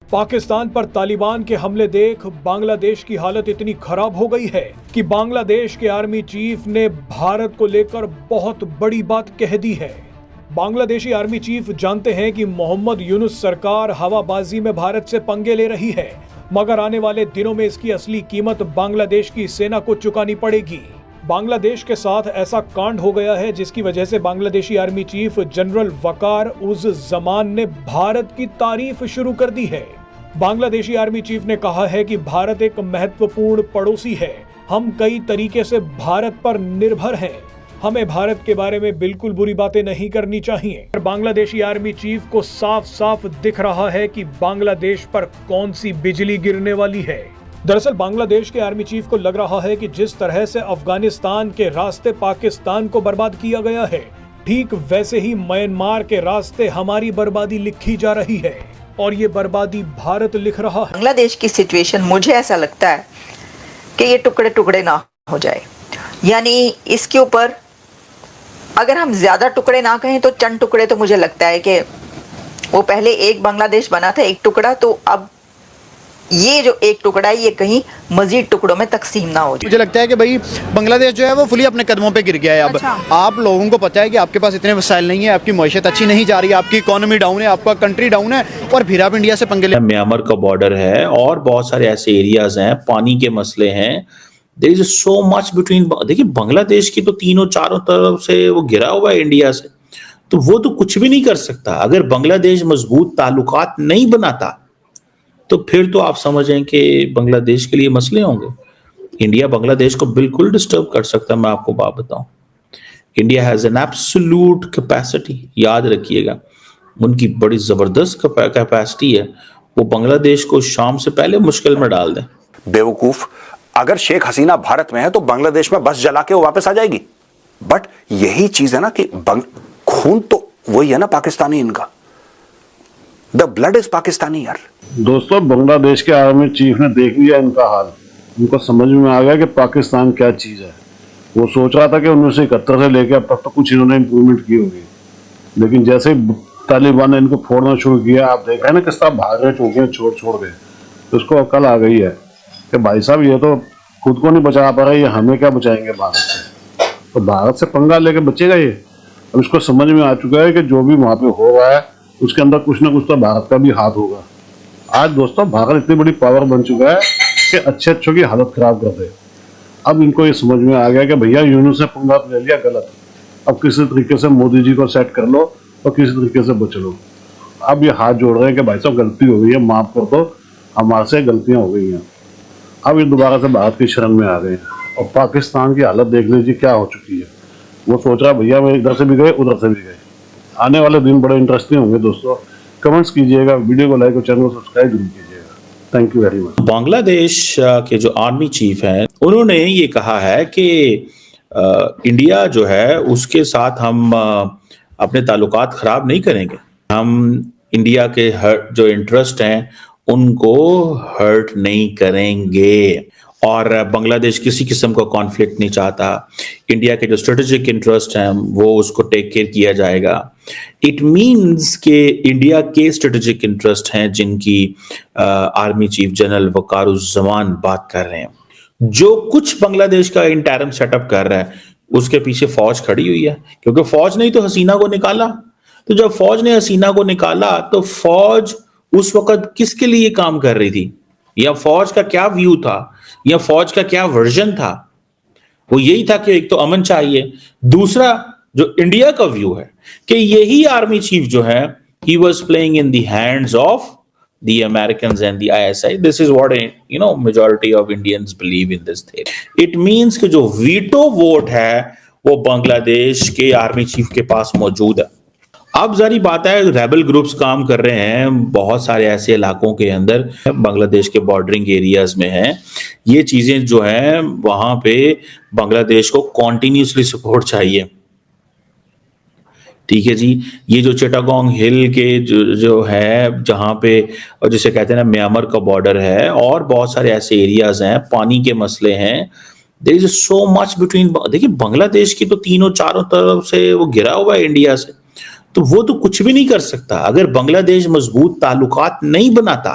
पाकिस्तान पर तालिबान के हमले देख बांग्लादेश की हालत इतनी खराब हो गई है कि बांग्लादेश के आर्मी चीफ ने भारत को लेकर बहुत बड़ी बात कह दी है। बांग्लादेशी आर्मी चीफ जानते हैं कि मोहम्मद यूनुस सरकार हवाबाजी में भारत से पंगे ले रही है, मगर आने वाले दिनों में इसकी असली कीमत बांग्लादेश की सेना को चुकानी पड़ेगी। बांग्लादेश के साथ ऐसा कांड हो गया है जिसकी वजह से बांग्लादेशी आर्मी चीफ जनरल वकार उज जमान ने भारत की तारीफ शुरू कर दी है। बांग्लादेशी आर्मी चीफ ने कहा है कि भारत एक महत्वपूर्ण पड़ोसी है। हम कई तरीके से भारत पर निर्भर हैं। हमें भारत के बारे में बिल्कुल बुरी बातें नहीं करनी चाहिए। बांग्लादेशी आर्मी चीफ को साफ साफ दिख रहा है कि बांग्लादेश पर कौन सी बिजली गिरने वाली है। दरअसल बांग्लादेश के आर्मी चीफ को लग रहा है कि जिस तरह से अफगानिस्तान के रास्ते पाकिस्तान को बर्बाद किया गया है, ठीक वैसे ही म्यांमार के रास्ते हमारी बर्बादी लिखी जा रही है और ये बर्बादी भारत लिख रहा है। बांग्लादेश की सिचुएशन मुझे ऐसा लगता है कि ये टुकड़े टुकड़े ना हो जाए, यानी इसके ऊपर अगर हम ज्यादा टुकड़े ना कहें तो चंद टुकड़े, तो मुझे लगता है कि वो पहले एक बांग्लादेश बना था एक टुकड़ा, तो अब ये जो एक टुकड़ा है ये कहीं मजीद टुकड़ों में तकसीम ना हो जाए। मुझे लगता है कि भाई बांग्लादेश जो है वो फुली अपने कदमों पे गिर गया है अब। अच्छा। आप लोगों को पता है कि आपके पास इतने वसाइल नहीं है, आपकी मईशत अच्छी नहीं जा रही है, आपकी इकोनॉमी डाउन है, आपका कंट्री डाउन है, और फिर आप इंडिया से पंगे ले। म्यांमार का बॉर्डर है और बहुत सारे ऐसे एरियाज हैं, पानी के मसले हैं। There is so much between. देखिए बांग्लादेश की तो तीनों चारों तरफ से वो घिरा हुआ है इंडिया से, तो वो तो कुछ भी नहीं कर सकता। अगर बांग्लादेश मजबूत ताल्लुकात नहीं बनाता तो फिर तो आप समझें कि बांग्लादेश के लिए मसले होंगे। इंडिया बांग्लादेश को बिल्कुल डिस्टर्ब कर सकता है। मैं आपको बात बताऊं, India has an absolute capacity, याद रखिएगा, उनकी बड़ी जबरदस्त कैपेसिटी है। वो बांग्लादेश को शाम से पहले मुश्किल में डाल दें। बेवकूफ, अगर शेख हसीना भारत में है तो बांग्लादेश में बस जला के वो वापस आ जाएगी। बट यही चीज है ना कि खून तो वही है ना पाकिस्तानी, इनका द ब्लड इज पाकिस्तानी यार। दोस्तों, बांग्लादेश के आर्मी चीफ ने देख लिया इनका हाल, उनको समझ में आ गया कि पाकिस्तान क्या चीज है। वो सोच रहा था कि 1971 से लेकर अब तक तो कुछ इन्होंने इंप्रूवमेंट की होगी, लेकिन जैसे ही तालिबान ने इनको फोड़ना शुरू किया, आप देखा है ना किस तरह भाग रहे चौकियां छोड़ छोड़ के, तो उसको अकल आ गई है कि भाई साहब ये तो खुद को नहीं बचा पा रहा, ये हमें क्या बचाएंगे भारत से। तो भारत से पंगा लेके बचेगा ये। अब इसको समझ में आ चुका है कि जो भी वहां पे हो रहा है उसके अंदर कुछ ना कुछ तो भारत का भी हाथ होगा। आज दोस्तों भारत इतनी बड़ी पावर बन चुका है कि अच्छे अच्छों की हालत खराब कर दे। अब इनको ये समझ में आ गया कि भैया यूनुस ने पंगा ले लिया गलत, अब किसी तरीके से मोदी जी को सेट कर लो और किसी तरीके से बच लो। अब ये हाथ जोड़ रहे हैं कि भाई साहब गलती हो गई है, माफ कर दो, हमारे से गलतियां हो गई हैं। अब ये दोबारा से भारत की शरण में आ गए और पाकिस्तान की हालत देख लीजिए क्या हो चुकी है। वो सोच रहा भैया मैं इधर से भी गए उधर से भी गए। आने वाले दिन बड़े इंटरेस्टिंग होंगे दोस्तों। कमेंट्स कीजिएगा, वीडियो को लाइक और चैनल को सब्सक्राइब जरूर कीजिएगा। Thank you very much. Bangladesh के जो आर्मी चीफ हैं उन्होंने ये कहा है कि इंडिया जो है उसके साथ हम अपने ताल्लुकात खराब नहीं करेंगे। हम इंडिया के जो इंटरेस्ट हैं उनको हर्ट नहीं करेंगे और बांग्लादेश किसी किस्म का कॉन्फ्लिक्ट नहीं चाहता। इंडिया के जो स्ट्रेटेजिक इंटरेस्ट हैं वो उसको टेक केयर किया जाएगा। इट मींस कि इंडिया के स्ट्रेटेजिक इंटरेस्ट हैं जिनकी आर्मी चीफ जनरल वकारुज्जमान बात कर रहे हैं। जो कुछ बांग्लादेश का इंटरिम सेटअप कर रहा है उसके पीछे फौज खड़ी हुई है, क्योंकि फौज ने तो हसीना को निकाला। तो जब फौज ने हसीना को निकाला तो फौज उस वक्त किसके लिए काम कर रही थी, या फौज का क्या व्यू था, या फौज का क्या वर्जन था? वो यही था कि एक तो अमन चाहिए, दूसरा जो इंडिया का व्यू है कि यही आर्मी चीफ जो है he was playing in the hands of the Americans and the ISI. This is what majority of Indians believe in this thing. It means कि जो वीटो वोट है वो बांग्लादेश के आर्मी चीफ के पास मौजूद है। अब जारी बात है, रेबल ग्रुप्स काम कर रहे हैं बहुत सारे ऐसे इलाकों के अंदर, बांग्लादेश के बॉर्डरिंग एरियाज में हैं। ये चीजें जो हैं वहां पे बांग्लादेश को कॉन्टिन्यूसली सपोर्ट चाहिए। ठीक है जी, ये जो चिटागोंग हिल के जो है जहाँ पे और जिसे कहते हैं ना म्यांमार का बॉर्डर है, और बहुत सारे ऐसे एरियाज हैं, पानी के मसले हैं। There is so much between. देखिए बांग्लादेश की तो तीनों चारों तरफ से वो घिरा हुआ है इंडिया से, तो वो तो कुछ भी नहीं कर सकता। अगर बांग्लादेश मजबूत ताल्लुकात नहीं बनाता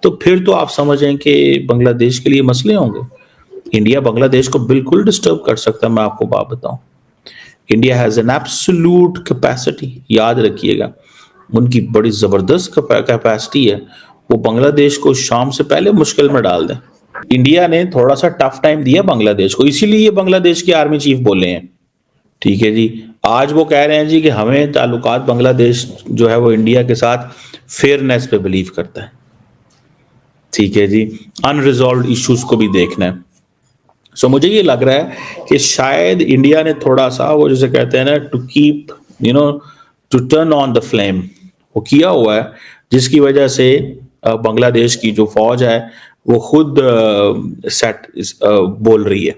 तो फिर तो आप समझें कि बांग्लादेश के लिए मसले होंगे। इंडिया बांग्लादेश को बिल्कुल डिस्टर्ब कर सकता है। मैं आपको बात बताऊं, India has an absolute capacity, याद रखिएगा, उनकी बड़ी जबरदस्त कैपेसिटी है, वो बांग्लादेश को शाम से पहले मुश्किल में डाल दें। इंडिया ने थोड़ा सा टफ टाइम दिया बांग्लादेश को, इसीलिए ये बांग्लादेश के आर्मी चीफ बोले हैं। ठीक है जी, आज वो कह रहे हैं जी कि हमें ताल्लुकात बांग्लादेश जो है वो इंडिया के साथ फेयरनेस पे बिलीव करता है। ठीक है जी, अनरिजॉल्व इश्यूज को भी देखना है। सो मुझे ये लग रहा है कि शायद इंडिया ने थोड़ा सा वो जैसे कहते हैं ना, to keep to turn on the flame, वो किया हुआ है, जिसकी वजह से बांग्लादेश की जो फौज है वो खुद बोल रही है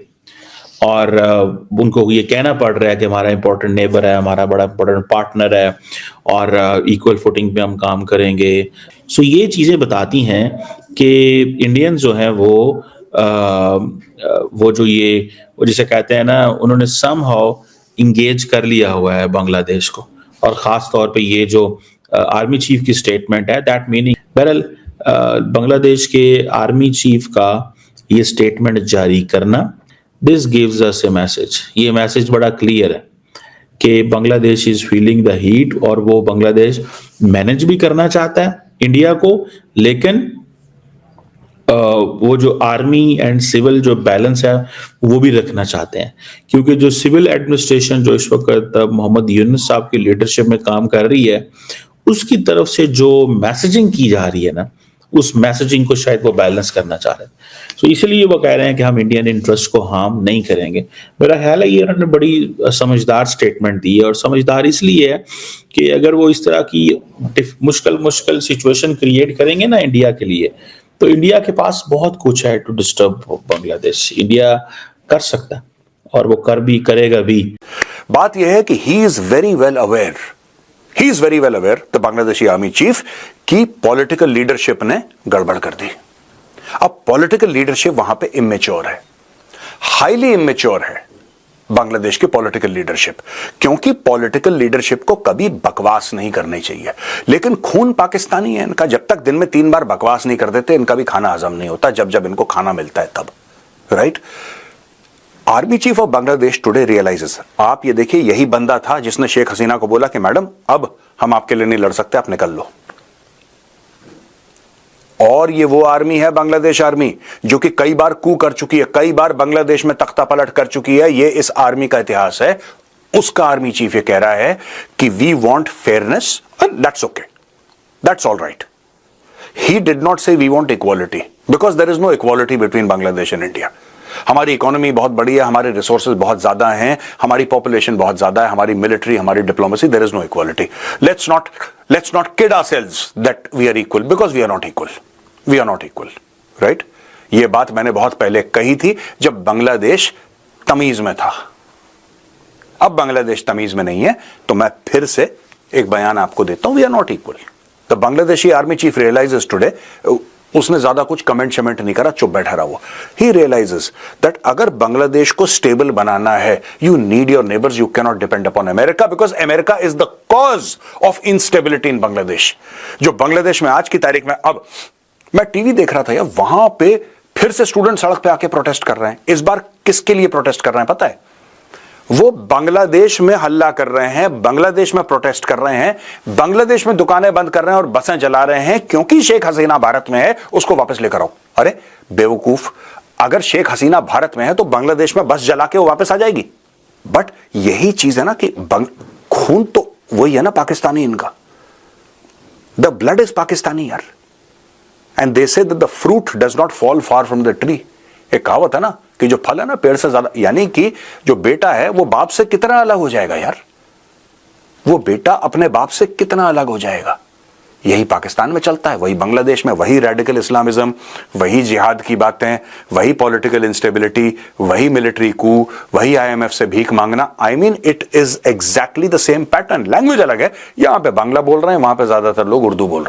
और उनको ये कहना पड़ रहा है कि हमारा इंपॉर्टेंट नेबर है, हमारा बड़ा इंपॉर्टेंट पार्टनर है और इक्वल फुटिंग पे हम काम करेंगे। सो ये चीज़ें बताती हैं कि इंडियंस जो हैं वो जिसे कहते हैं ना, उन्होंने समहाउ इंगेज कर लिया हुआ है बांग्लादेश को। और ख़ास तौर पे ये जो आर्मी चीफ की स्टेटमेंट है, दैट मीनिंग, बहरहाल बांग्लादेश के आर्मी चीफ का ये स्टेटमेंट जारी करना, this gives us A message. ये मैसेज बड़ा क्लियर है कि Bangladesh is feeling the heat और वो बांग्लादेश मैनेज भी करना चाहता है इंडिया को, लेकिन वो जो आर्मी एंड सिविल जो बैलेंस है वो भी रखना चाहते हैं, क्योंकि जो सिविल एडमिनिस्ट्रेशन जो इस वक्त मोहम्मद यूनुस साहब की लीडरशिप में काम कर रही है, उसकी तरफ से जो मैसेजिंग की जा रही है ना, उस मैसेजिंग को शायद वो बैलेंस करना चाह रहे हैं। सो इसलिए वो कह रहे हैं कि हम इंडियन इंटरेस्ट को हार्म नहीं करेंगे। मेरा ख्याल है ये उन्होंने बड़ी समझदार स्टेटमेंट दी है, और समझदार इसलिए है कि अगर वो इस तरह की मुश्किल सिचुएशन क्रिएट करेंगे ना इंडिया के लिए, तो इंडिया के पास बहुत कुछ है टू डिस्टर्ब बांग्लादेश। इंडिया कर सकता है और वो करेगा भी। बात यह है कि he is very well aware, the Bangladeshi army chief, की पॉलिटिकल लीडरशिप ने गड़बड़ कर दी। अब पॉलिटिकल लीडरशिप वहां पे इमेच्योर है, हाईली इमेच्योर है बांग्लादेश की पॉलिटिकल लीडरशिप, क्योंकि पॉलिटिकल लीडरशिप को कभी बकवास नहीं करनी चाहिए। लेकिन खून पाकिस्तानी है इनका, जब तक दिन में 3 बार बकवास नहीं कर देते इनका भी खाना हजम नहीं होता, जब इनको खाना मिलता है तब, right. Army chief of Bangladesh today realises, आप ये देखिए, यही बंदा था जिसने शेख हसीना को बोला कि मैडम अब हम आपके लिए नहीं लड़ सकते, आप निकल लो। और ये वो आर्मी है, बांग्लादेश आर्मी, जो कि कई बार कू कर चुकी है, कई बार बांग्लादेश में तख्ता पलट कर चुकी है। ये इस आर्मी का इतिहास है। उसका आर्मी चीफ ये कह रहा है कि we want fairness, that's okay, that's all right. He did not say we want equality, because there is no equality between Bangladesh and India. हमारी इकोनॉमी बहुत बड़ी है, हमारे रिसोर्सेज बहुत ज्यादा हैं, हमारी पॉपुलेशन बहुत ज्यादा है, हमारी मिलिट्री, हमारी diplomacy, there is no equality. Let's not kid ourselves that we are equal, because we are not equal, right. ये बात मैंने बहुत पहले कही थी, जब बांग्लादेश तमीज में था। अब बांग्लादेश तमीज में नहीं है, तो मैं फिर से एक बयान आपको देता हूं, we are not equal. The Bangladeshi army chief realises today, उसने ज्यादा कुछ कमेंट नहीं करा, चुप बैठा रहा वो। ही रियलाइजेस दैट अगर बांग्लादेश को स्टेबल बनाना है, you need your neighbours, you can not depend upon America, because America is the cause of instability in Bangladesh. जो बांग्लादेश में आज की तारीख में, अब मैं टीवी देख रहा था यार, वहां पे फिर से स्टूडेंट सड़क पे आके प्रोटेस्ट कर रहे हैं। इस बार किसके लिए प्रोटेस्ट कर रहे हैं पता है? वो बांग्लादेश में हल्ला कर रहे हैं, बांग्लादेश में प्रोटेस्ट कर रहे हैं, बांग्लादेश में दुकानें बंद कर रहे हैं और बसें जला रहे हैं, क्योंकि शेख हसीना भारत में है, उसको वापस लेकर आओ। अरे बेवकूफ, अगर शेख हसीना भारत में है तो बांग्लादेश में बस जला के वो वापस आ जाएगी। बट यही चीज है ना कि खून तो वही है ना पाकिस्तानी इनका, द ब्लड इज पाकिस्तानी यार। And they say that the fruit does not fall far from the tree. एक कहावत है ना कि जो फल है ना पेड़ से ज्यादा, यानी कि जो बेटा है वो बाप से कितना अलग हो जाएगा यार, वो बेटा अपने बाप से कितना अलग हो जाएगा। यही पाकिस्तान में चलता है, वही बांग्लादेश में, वही रेडिकल इस्लामिज्म, वही जिहाद की बातें, वही पॉलिटिकल इंस्टेबिलिटी, वही मिलिट्री कू, वही IMF से भीख मांगना। I mean it is exactly the same pattern. Language अलग है, यहां पे बांग्ला बोल रहे हैं, वहां पे ज्यादातर लोग उर्दू बोल रहे हैं।